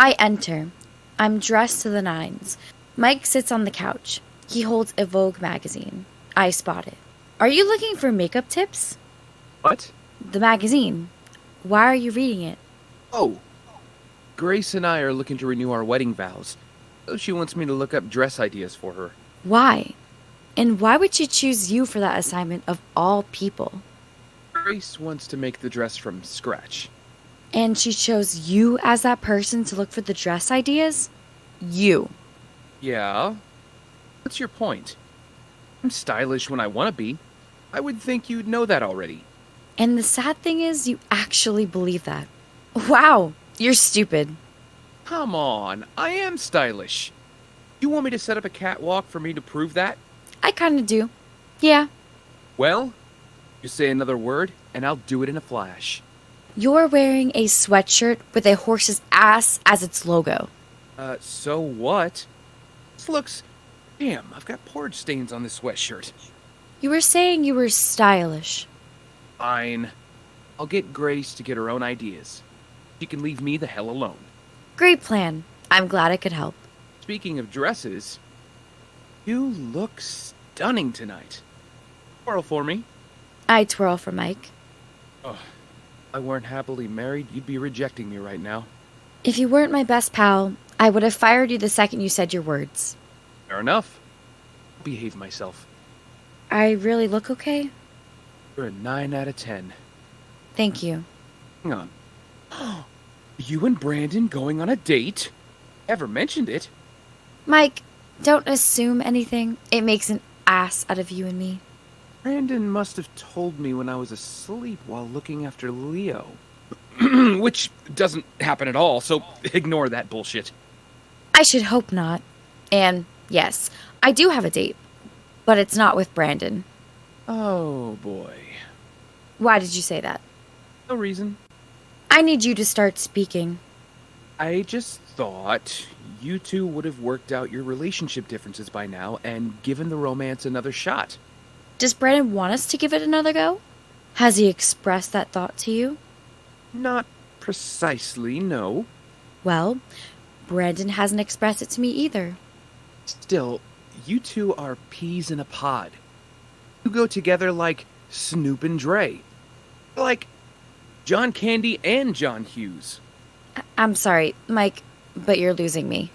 I enter. I'm dressed to the nines. Mike sits on the couch. He holds a Vogue magazine. I spot it. Are you looking for makeup tips? What? The magazine. Why are you reading it? Oh, Grace and I are looking to renew our wedding vows. So she wants me to look up dress ideas for her. Why? And why would she choose you for that assignment of all people? Grace wants to make the dress from scratch. And she chose you as that person to look for the dress ideas? You. Yeah? What's your point? I'm stylish when I want to be. I would think you'd know that already. And the sad thing is, you actually believe that. Wow, you're stupid. Come on, I am stylish. You want me to set up a catwalk for me to prove that? I kinda do. Yeah. Well, you say another word, and I'll do it in a flash. You're wearing a sweatshirt with a horse's ass as its logo. So what? This looks... Damn, I've got porridge stains on this sweatshirt. You were saying you were stylish. Fine. I'll get Grace to get her own ideas. She can leave me the hell alone. Great plan. I'm glad I could help. Speaking of dresses, you look stunning tonight. Twirl for me. I twirl for Mike. Oh, if I weren't happily married, you'd be rejecting me right now. If you weren't my best pal, I would have fired you the second you said your words. Fair enough. I'll behave myself. I really look okay? You're a 9 out of 10. Thank you. Hang on. You and Brandon going on a date? Ever mentioned it? Mike, don't assume anything. It makes an ass out of you and me. Brandon must have told me when I was asleep while looking after Leo. Which doesn't happen at all, so ignore that bullshit. I should hope not. And yes, I do have a date. But it's not with Brandon. Oh boy. Why did you say that? No reason. I need you to start speaking. I just thought you two would have worked out your relationship differences by now and given the romance another shot. Does Brandon want us to give it another go? Has he expressed that thought to you? Not precisely, no. Well, Brandon hasn't expressed it to me either. Still, you two are peas in a pod. You go together like Snoop and Dre. Like John Candy and John Hughes. I'm sorry, Mike, but you're losing me.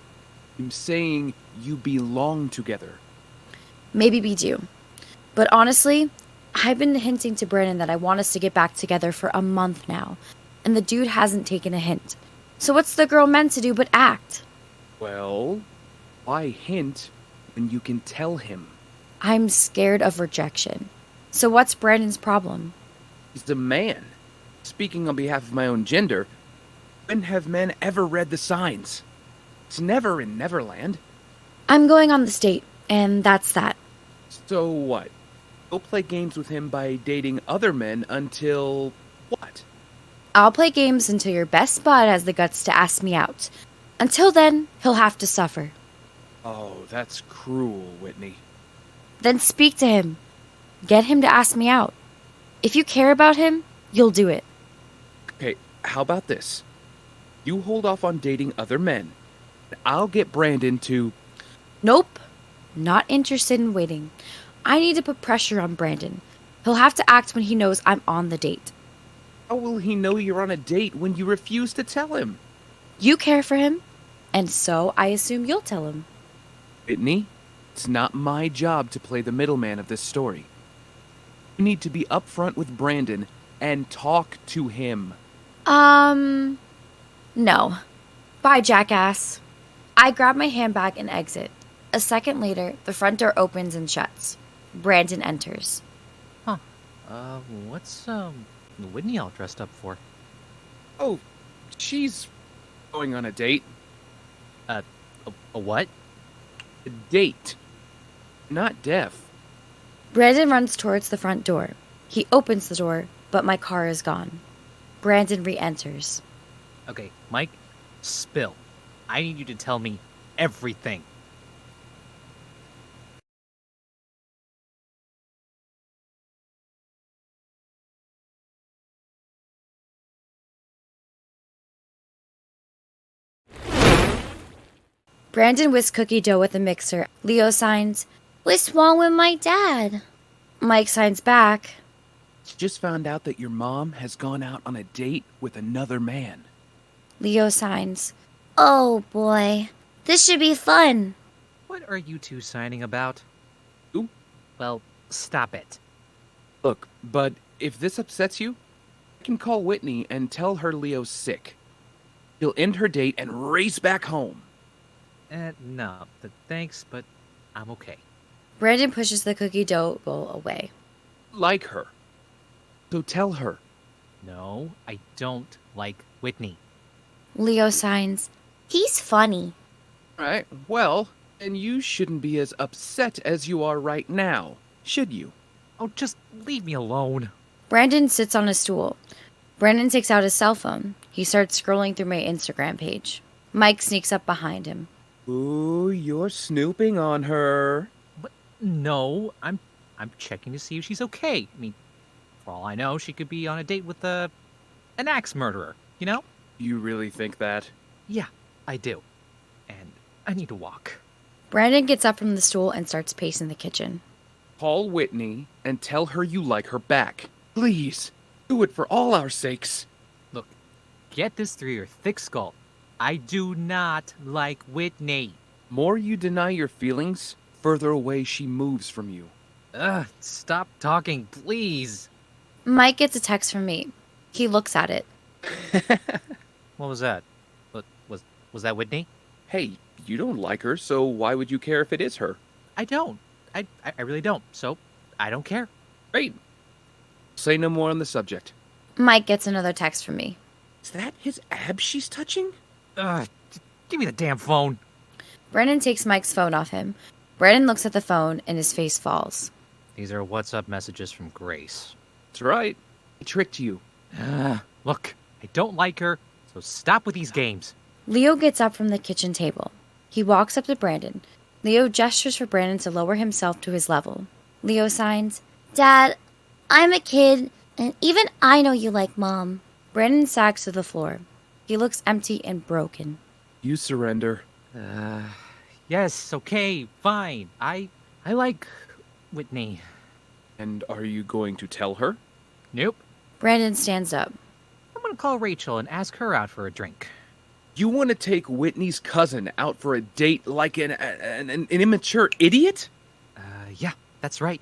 I'm saying you belong together. Maybe we do. But honestly, I've been hinting to Brandon that I want us to get back together for a month now, and the dude hasn't taken a hint. So what's the girl meant to do but act? Well, why hint when you can tell him? I'm scared of rejection. So what's Brandon's problem? He's a man. Speaking on behalf of my own gender, when have men ever read the signs? It's never in Neverland. I'm going on this date, and that's that. So what? Go play games with him by dating other men until... what? I'll play games until your best bud has the guts to ask me out. Until then, he'll have to suffer. Oh, that's cruel, Whitney. Then speak to him. Get him to ask me out. If you care about him, you'll do it. Okay, how about this? You hold off on dating other men, and I'll get Brandon to... Nope. Not interested in waiting. I need to put pressure on Brandon. He'll have to act when he knows I'm on the date. How will he know you're on a date when you refuse to tell him? You care for him, and so I assume you'll tell him. Whitney, it's not my job to play the middleman of this story. You need to be upfront with Brandon and talk to him. No. Bye, jackass. I grab my handbag and exit. A second later, the front door opens and shuts. Brandon enters. Huh. What's, Whitney all dressed up for? Oh, she's going on a date. A what? A date. Not deaf. Brandon runs towards the front door. He opens the door, but my car is gone. Brandon re-enters. Okay, Mike, spill. I need you to tell me everything. Brandon whisks cookie dough with a mixer. Leo signs, "What's wrong with my dad?" Mike signs back, Just found out that your mom has gone out on a date with another man. Leo signs, "Oh boy, this should be fun." What are you two signing about? Who? Well, stop it. Look, bud, if this upsets you, I can call Whitney and tell her Leo's sick. He'll end her date and race back home. No, thanks, but I'm okay. Brandon pushes the cookie dough bowl away. Like her. So tell her. No, I don't like Whitney. Leo signs, "He's funny." Right, well, then you shouldn't be as upset as you are right now, should you? Oh, just leave me alone. Brandon sits on a stool. Brandon takes out his cell phone. He starts scrolling through my Instagram page. Mike sneaks up behind him. Ooh, you're snooping on her. But no, I'm checking to see if she's okay. I mean, for all I know, she could be on a date with an axe murderer, you know? You really think that? Yeah, I do. And I need to walk. Brandon gets up from the stool and starts pacing the kitchen. Call Whitney and tell her you like her back. Please, do it for all our sakes. Look, get this through your thick skull. I do not like Whitney. More you deny your feelings, further away she moves from you. Ugh, stop talking, please. Mike gets a text from me. He looks at it. What was that? Was that Whitney? Hey, you don't like her, so why would you care if it is her? I don't. I really don't. So, I don't care. Great. Say no more on the subject. Mike gets another text from me. Is that his abs she's touching? Ugh, give me the damn phone. Brandon takes Mike's phone off him. Brandon looks at the phone and his face falls. These are WhatsApp messages from Grace. That's right. I tricked you. Look, I don't like her, so stop with these games. Leo gets up from the kitchen table. He walks up to Brandon. Leo gestures for Brandon to lower himself to his level. Leo signs, "Dad, I'm a kid, and even I know you like Mom." Brandon sags to the floor. He looks empty and broken. You surrender. Yes, okay, fine. I like Whitney. And are you going to tell her? Nope. Brandon stands up. I'm gonna call Rachel and ask her out for a drink. You want to take Whitney's cousin out for a date like an immature idiot? Yeah, that's right.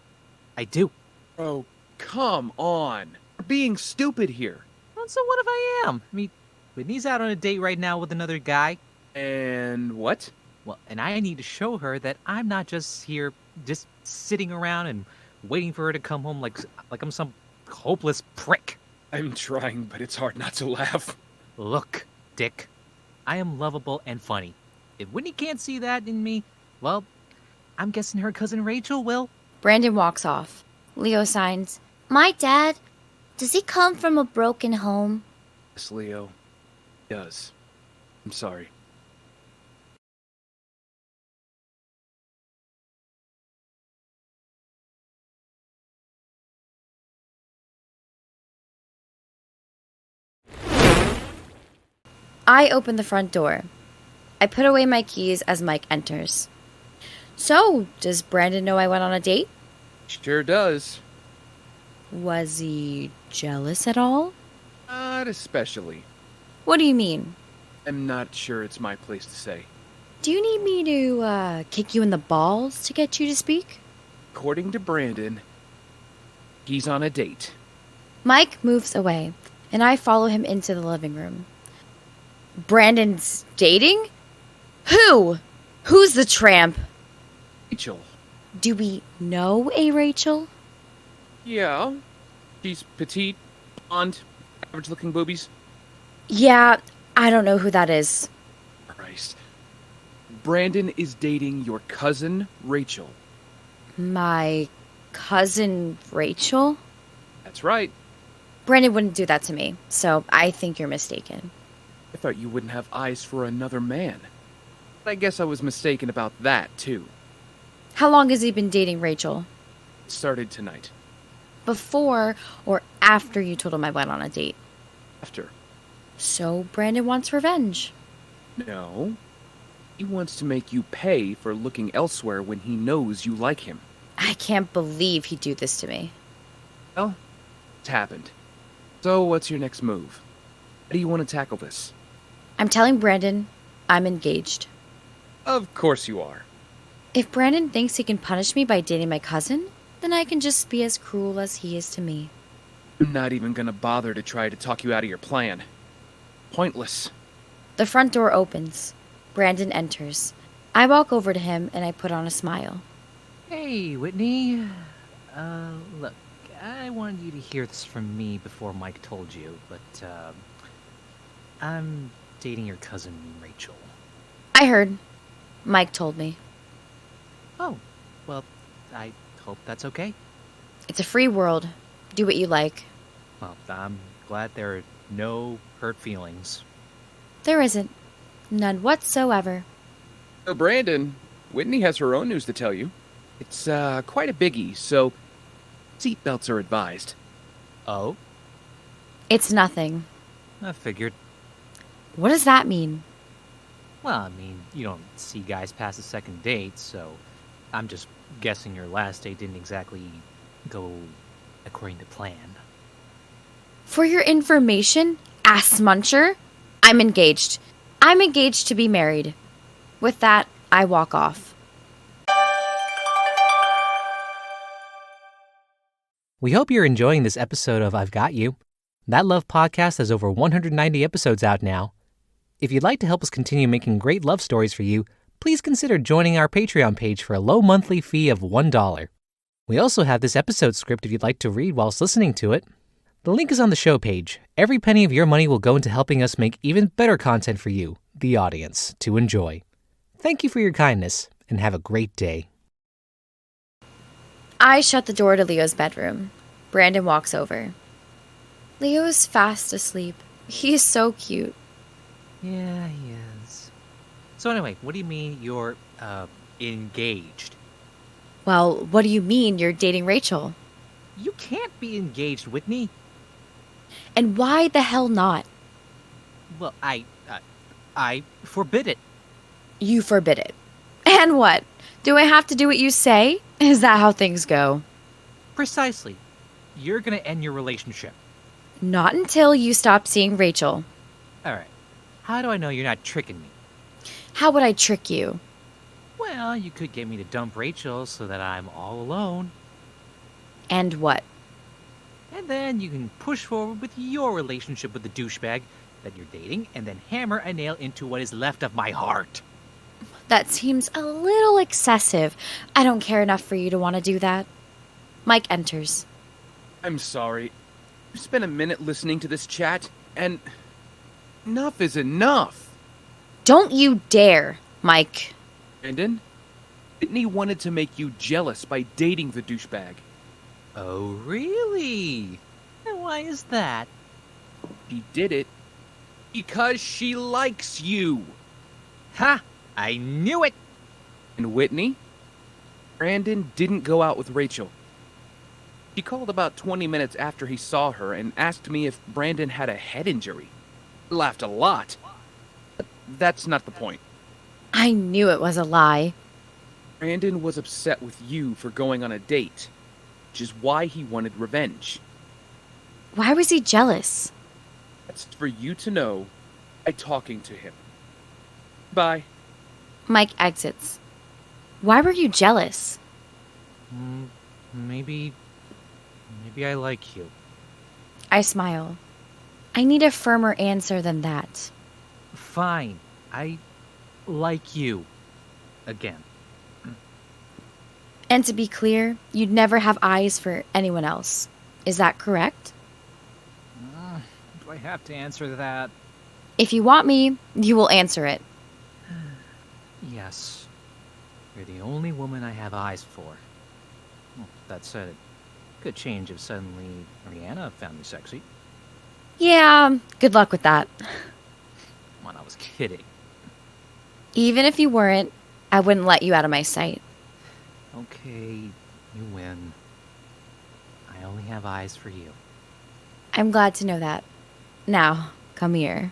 I do. Oh, come on. You're being stupid here. Well, so what if I am? I mean, Whitney's out on a date right now with another guy. And what? Well, and I need to show her that I'm not just here, just sitting around and waiting for her to come home like I'm some hopeless prick. I'm trying, but it's hard not to laugh. Look, Dick, I am lovable and funny. If Whitney can't see that in me, well, I'm guessing her cousin Rachel will. Brandon walks off. Leo signs, "My dad, does he come from a broken home?" Yes, Leo. He does. I'm sorry. I open the front door. I put away my keys as Mike enters. "So, does Brandon know I went on a date?" Sure does. Was he jealous at all? Not especially. What do you mean? I'm not sure it's my place to say. Do you need me to, kick you in the balls to get you to speak? According to Brandon, he's on a date. Mike moves away, and I follow him into the living room. Brandon's dating? Who? Who's the tramp? Rachel. Do we know a Rachel? Yeah. She's petite, blonde, average-looking boobies. Yeah, I don't know who that is. Christ. Brandon is dating your cousin, Rachel. My cousin Rachel? That's right. Brandon wouldn't do that to me, so I think you're mistaken. I thought you wouldn't have eyes for another man. But I guess I was mistaken about that, too. How long has he been dating Rachel? It started tonight. Before or after you told him I went on a date? After. So Brandon wants revenge. No. He wants to make you pay for looking elsewhere when he knows you like him. I can't believe he'd do this to me. Well, it's happened. So what's your next move? How do you want to tackle this? I'm telling Brandon I'm engaged. Of course you are. If Brandon thinks he can punish me by dating my cousin, then I can just be as cruel as he is to me. I'm not even gonna bother to try to talk you out of your plan. Pointless. The front door opens. Brandon enters. I walk over to him and I put on a smile. Hey, Whitney. Look, I wanted you to hear this from me before Mike told you, but, I'm dating your cousin, Rachel. I heard. Mike told me. Oh, well, I hope that's okay. It's a free world. Do what you like. Well, I'm glad there are no hurt feelings. There isn't. None whatsoever. So Brandon, Whitney has her own news to tell you. It's, quite a biggie, so seatbelts are advised. Oh? It's nothing. I figured. What does that mean? Well, I mean, you don't see guys past a second date, so I'm just guessing your last date didn't exactly go according to plan. For your information, ass muncher, I'm engaged. I'm engaged to be married. With that, I walk off. We hope you're enjoying this episode of I've Got You. That Love podcast has over 190 episodes out now. If you'd like to help us continue making great love stories for you, please consider joining our Patreon page for a low monthly fee of $1. We also have this episode script if you'd like to read whilst listening to it. The link is on the show page. Every penny of your money will go into helping us make even better content for you, the audience, to enjoy. Thank you for your kindness, and have a great day. I shut the door to Leo's bedroom. Brandon walks over. Leo is fast asleep. He is so cute. Yeah, he is. So anyway, what do you mean you're, engaged? Well, what do you mean you're dating Rachel? You can't be engaged, Whitney. And why the hell not? Well, I forbid it. You forbid it. And what? Do I have to do what you say? Is that how things go? Precisely. You're gonna end your relationship. Not until you stop seeing Rachel. Alright. How do I know you're not tricking me? How would I trick you? Well, you could get me to dump Rachel so that I'm all alone. And what? And then you can push forward with your relationship with the douchebag that you're dating and then hammer a nail into what is left of my heart. That seems a little excessive. I don't care enough for you to want to do that. Mike enters. I'm sorry. You spent a minute listening to this chat, and enough is enough. Don't you dare, Mike. Brandon, Whitney wanted to make you jealous by dating the douchebag. Oh, really? And why is that? She did it because she likes you. Ha! I knew it! And Whitney, Brandon didn't go out with Rachel. He called about 20 minutes after he saw her and asked me if Brandon had a head injury. I laughed a lot. But that's not the point. I knew it was a lie. Brandon was upset with you for going on a date, which is why he wanted revenge. Why was he jealous? That's for you to know by talking to him. Bye. Mike exits. Why were you jealous? Maybe I like you. I smile. I need a firmer answer than that. Fine. I like you. Again. And to be clear, you'd never have eyes for anyone else. Is that correct? Do I have to answer that? If you want me, you will answer it. Yes. You're the only woman I have eyes for. Well, that said, it could change if suddenly Rihanna found me sexy. Yeah, good luck with that. Come on, I was kidding. Even if you weren't, I wouldn't let you out of my sight. Okay, you win. I only have eyes for you. I'm glad to know that. Now, come here.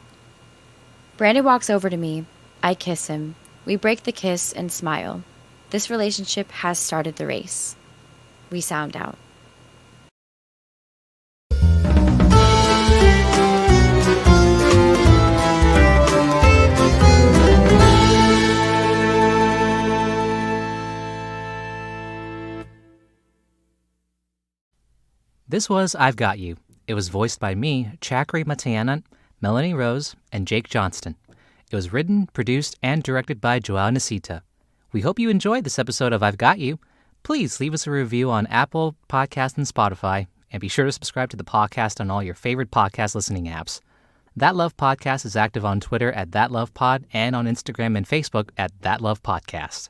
Brandon walks over to me. I kiss him. We break the kiss and smile. This relationship has started the race. We sound out. This was I've Got You. It was voiced by me, Chakree Matayanant, Melanie Rose, and Jake Johnston. It was written, produced, and directed by Joao Nsita. We hope you enjoyed this episode of I've Got You. Please leave us a review on Apple Podcasts and Spotify, and be sure to subscribe to the podcast on all your favorite podcast listening apps. That Love Podcast is active on Twitter at ThatLovePod and on Instagram and Facebook at That Love Podcast.